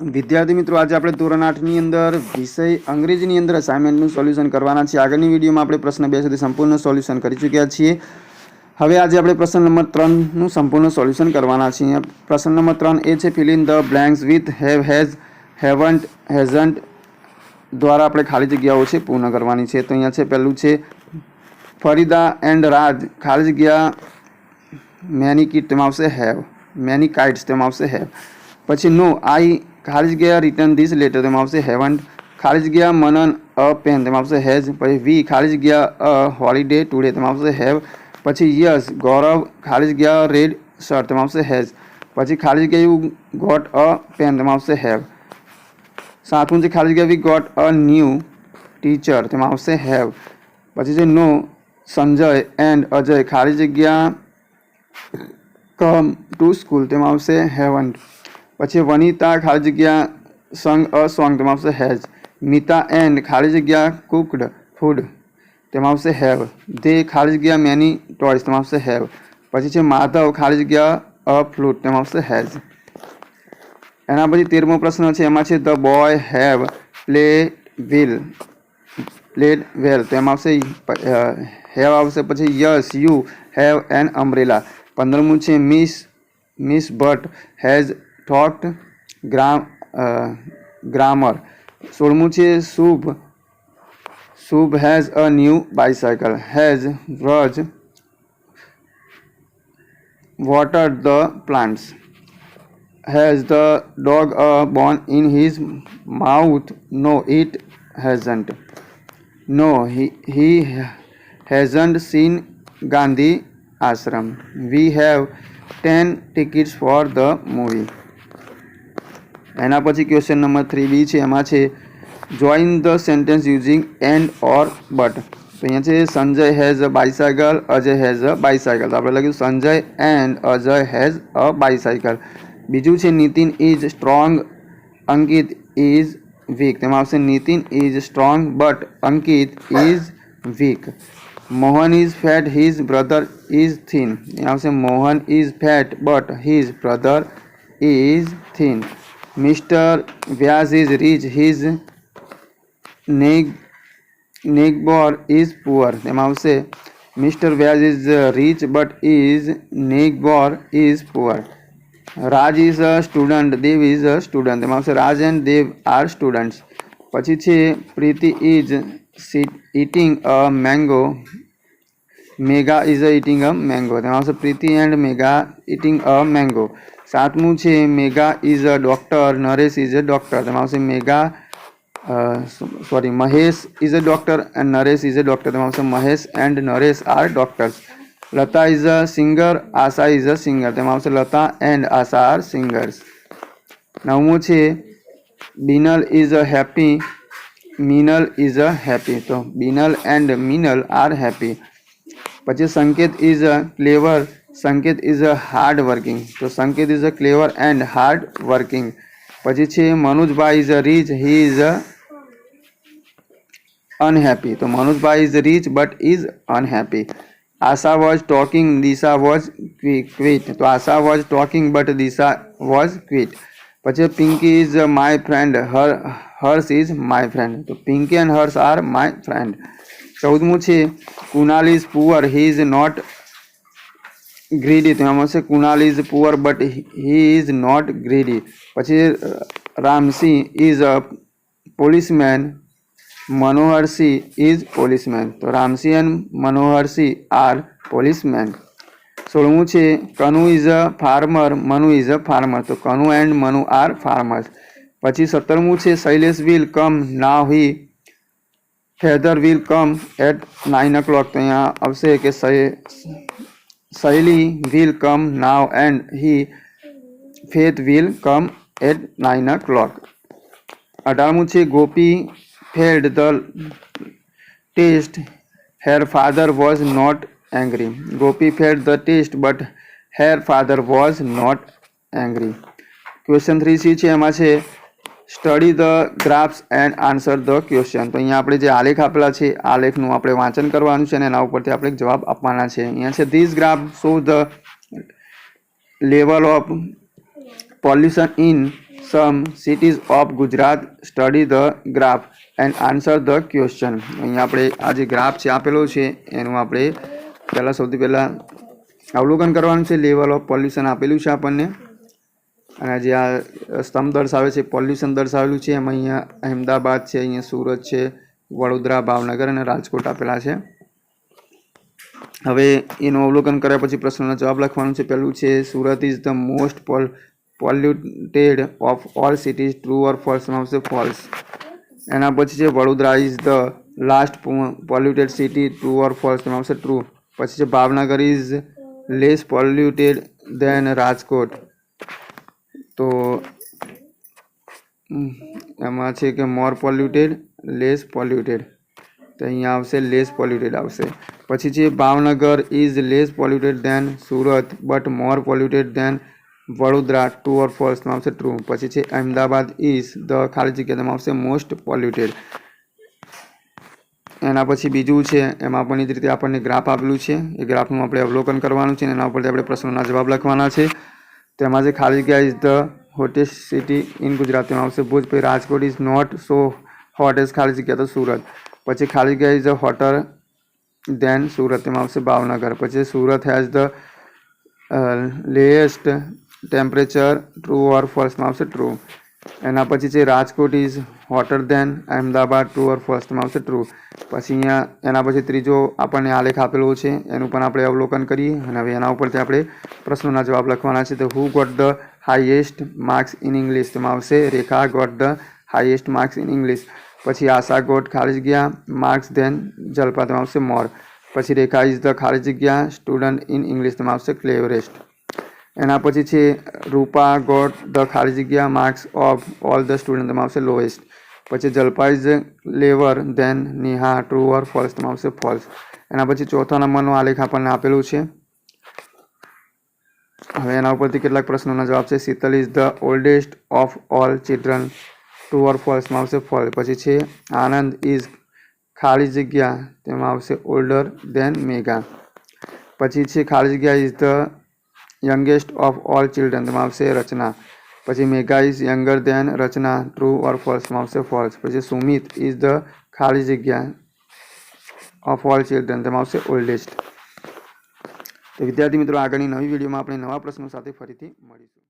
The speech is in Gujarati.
વિદ્યાર્થી મિત્રો, આજે આપણે ધોરણ 8 ની અંદર વિષય અંગ્રેજીની અંદર અસાઇનમેન્ટનું સોલ્યુશન કરવાના છીએ. આગળની વિડીયોમાં આપણે પ્રશ્ન 2 સુધી સંપૂર્ણ સોલ્યુશન કરી ચૂક્યા છીએ. હવે આજે આપણે પ્રશ્ન નંબર 3 નું સંપૂર્ણ સોલ્યુશન કરવાના છીએ. પ્રશ્ન નંબર 3 એ છે fill in the blanks with have, has, haven't, hasn't દ્વારા આપણે ખાલી જગ્યાઓ છે પૂર્ણ કરવાની છે. તો અહીંયા છે પહેલું છે ફરીદા એન્ડ રાજ, ખાલી જગ્યા મેની કિટ, તેમાં આવશે હેવ. મેની કાઇટ્સ, તેમાં આવશે હેવ. પછી નો આઈ, ખાલી જગ્યા રિટર્ન ધીસ લેટર, તેમાં આવશે હેવન્ટ. ખાલી જગ્યા મનન અ પેન, તેમાં આવશે હેઝ. પછી વી, ખાલી જગ્યા અ હોલિડે ટુડે, તેમાં આવશે હેવ. પછી યસ ગૌરવ, ખાલી જગ્યા રેડ શર્ટ, તેમાં આવશે હેઝ. પછી ખાલી જગ્યા યુ ગોટ અ પેન, તેમાં આવશે હેવ. સાતમું છે ખાલી જગ્યા we got a new teacher, તેમાં આવશે હેવ. પછી છે નો સંજય એન્ડ અજય, ખાલી જગ્યા કમ ટુ સ્કૂલ, તેમાં આવશે હેવન્ટ. પછી વનિતા, ખાલી જગ્યા સંગ અ સોંગ, તેમાં આવશે હેઝ. મિતા એન્ડ, ખાલી જગ્યા કુકડ ફૂડ, તેમાં આવશે હેવ. ધે, ખાલી જગ્યા મેની ટોયસ, તેમાં આવશે હેવ. પછી છે માધવ, ખાલી જગ્યા અ ફ્લૂટ, તેમાં આવશે હેઝ. એના પછી 13મો પ્રશ્ન છે, એમાં છે the boy have played well, તેમાં આવશે હેવ આવશે. પછી yes you have an umbrella. 15મું છે miss Bhatt has taught grammar. 16મું છે Shubh has a new bicycle. Has Vraj watered the plants. Has the dog a bone in his mouth? No, it hasn't. No, he hasn't seen Gandhi Ashram. We have 10 tickets for the movie. એના પછી ક્વેશ્ચન નંબર 3B છે, એમાં છે join the sentence using and or but. તો અહીંયા છે Sanjay has a bicycle, Ajay has a bicycle. તો આપણે લખ્યું Sanjay and Ajay has a bicycle. બીજું છે Nitin is strong, Ankit is weak, તેમાં આવશે Nitin is strong but Ankit is weak. Mohan is fat, his brother is thin, ત્યાં આવશે Mohan is fat but his brother is thin. Mister Vyas is rich, his નેગબોર is poor, તેમાં આવશે mister Vyas is rich but is neighbour is poor. Raj is a student, Dev is a student, તેમાં આવશે Raj and Dev are students. પછી છે Preeti is eating a mango, Megha is a eating a mango, તેમાં આવશે Preeti and Megha eating a mango. 7મું છે Megha is a doctor, Naresh is a doctor, તેમાં આવશે Mahesh is a doctor and Naresh is a doctor, તેમાં આવશે Mahesh and Naresh are doctors. Lata is a singer, Asha is a singer, તેમાં આવશે Lata and Asha are singers. 9મું છે Binal is a happy, Minal is a happy, તો Binal and Minal are happy. પછી સંકેત ઇઝ અ ક્લેવર, સંકેત ઇઝ અ હાર્ડ વર્કિંગ, તો Sanket is a clever and hard working. પછી છે મનોજભાઈ is a rich, he is a unhappy, તો મનોજભાઈ is rich but is unhappy. Asha was talking, Disha was quiet, તો Asha was talking but Disha was quiet. પછી Pinky is my friend, Harsh is my friend, તો Pinky and Harsh are my friend. 14મું છે Kunal is poor, he is not greedy, તો એમાં છે Kunal is poor but he is not greedy. પછી Ramsingh is a policeman, Manoharsingh is policeman, તો Ramsingh and Manoharsingh are policeman. 16મું છે Kanu is a farmer, Manu is a farmer, તો Kanu and Manu are farmers. પછી 17મું છે Shailesh will come now, he father will come at 9 o'clock, તો અહીંયા આવશે કે Shaili will come now and he faith will come at 9 o'clock. 18મું છે ગોપી failed the test, her father was not angry, Gopi failed the test but her father was not angry. Question 3C છે, એમાં છે study the graphs and answer the question. તો અહીંયા આપણે જે આલેખ આપેલા છે આલેખનું આપણે વાંચન કરવાનું છે અને એના ઉપરથી આપણે જવાબ આપવાના છે. અહીંયા છે this graph show the level of pollution in sum cities of Gujarat study the graph and answer the question. અહીંયા આપણે આ જે ગ્રાફ છે આપેલો છે એનું આપણે સૌથી પહેલાં અવલોકન કરવાનું છે. લેવલ ઓફ પોલ્યુશન આપેલું છે આપણને, અને જે આ સ્તંભ દર્શાવે છે પોલ્યુશન દર્શાવેલું છે. એમાં અહીંયા અહેમદાબાદ છે, અહીંયા સુરત છે, વડોદરા, ભાવનગર અને રાજકોટ આપેલા છે. હવે એનું અવલોકન કર્યા પછી પ્રશ્નનો જવાબ લખવાનું છે. પહેલું છે Surat is the most polluted of all cities, true or false? માં આવશે ફોલ્સ. એના પછી છે Vadodara is the last polluted city, true or false? માં આવશે ટ્રુ. પછી છે ભાવનગર ઇઝ લેસ પોલ્યુટેડ દેન રાજકોટ, તો એમાં છે કે મોર પોલ્યુટેડ, લેસ પોલ્યુટેડ, તો અહીંયા આવશે લેસ પોલ્યુટેડ આવશે. પછી છે Bhavnagar is less polluted than Surat but more polluted than Vadodara, true or false? માં આવશે ટ્રુ. પછી છે અહેમદાબાદ ઇઝ ધ ખાલી જગ્યામાં આવશે મોસ્ટ પોલ્યુટેડ. એના પછી બીજું છે એમાં પણ એ જ રીતે આપણને ગ્રાફ આપેલું છે, એ ગ્રાફનું આપણે અવલોકન કરવાનું છે અને એના ઉપરથી આપણે પ્રશ્નોના જવાબ લખવાના છે. તેમાં જે ખાલી જગ્યા is the hottest city in ગુજરાતમાં આવશે ભુજ. પછી Rajkot is not so hot as ખાલી જગ્યા તો સુરત. પછી ખાલી જગ્યા ઇઝ હોટર દેન સુરત, તેમાં આવશે ભાવનગર. પછી Surat has the least temperature, true or ફોલ્સમાં આવશે ટ્રુ. એના પછી છે Rajkot is hotter than Ahmedabad, true or false? માં આવશે ટ્રુ. પછી અહીંયા એના પછી ત્રીજો આપણને આલેખ આપેલો છે એનું પણ આપણે અવલોકન કરીએ અને હવે એના ઉપરથી આપણે પ્રશ્નોના જવાબ લખવાના છે. તો who got the highest marks in English? તેમાં આવશે Rekha got the highest marks in English. પછી આશા ગોટ ખાલી જગ્યા માર્ક્સ દેન જલ્પા, તેમાં આવશે મોર. પછી રેખા ઇઝ ધ ખાલી જગ્યા સ્ટુડન્ટ ઇન ઇંગ્લિશ, તેમાં આવશે ક્લેવરેસ્ટ. એના પછી છે રૂપા ગોટ ધ ખાલી જગ્યા marks of all the student, તેમાં આવશે લોએસ્ટ. પછી Jalpa is lever than Neha, true or false? તેમાં આવશે ફોલ્સ. એના પછી ચોથા નંબરનો આલેખ આપણને આપેલું છે. હવે એના ઉપરથી કેટલાક પ્રશ્નોના જવાબ છે. Sheetal is the oldest of all children, true or false? માં આવશે ફોલ્સ. પછી છે આનંદ ઇઝ ખાલી જગ્યા, તેમાં આવશે ઓલ્ડર દેન મેઘા. પછી છે ખાલી જગ્યા is the youngest of all children, તેમાં આવશે રચના. પછી Megha is younger than Rachna, true or false? માં આવશે ફોલ્સ. પછી સુમિત ઇઝ ધ ખાલી જગ્યા ઓફ ઓલ ચિલ્ડ્રન, તેમાં આવશે ઓલ્ડેસ્ટ. તો વિદ્યાર્થી મિત્રો આગળની નવી વિડીયોમાં આપણે નવા પ્રશ્નો સાથે ફરીથી મળીશું.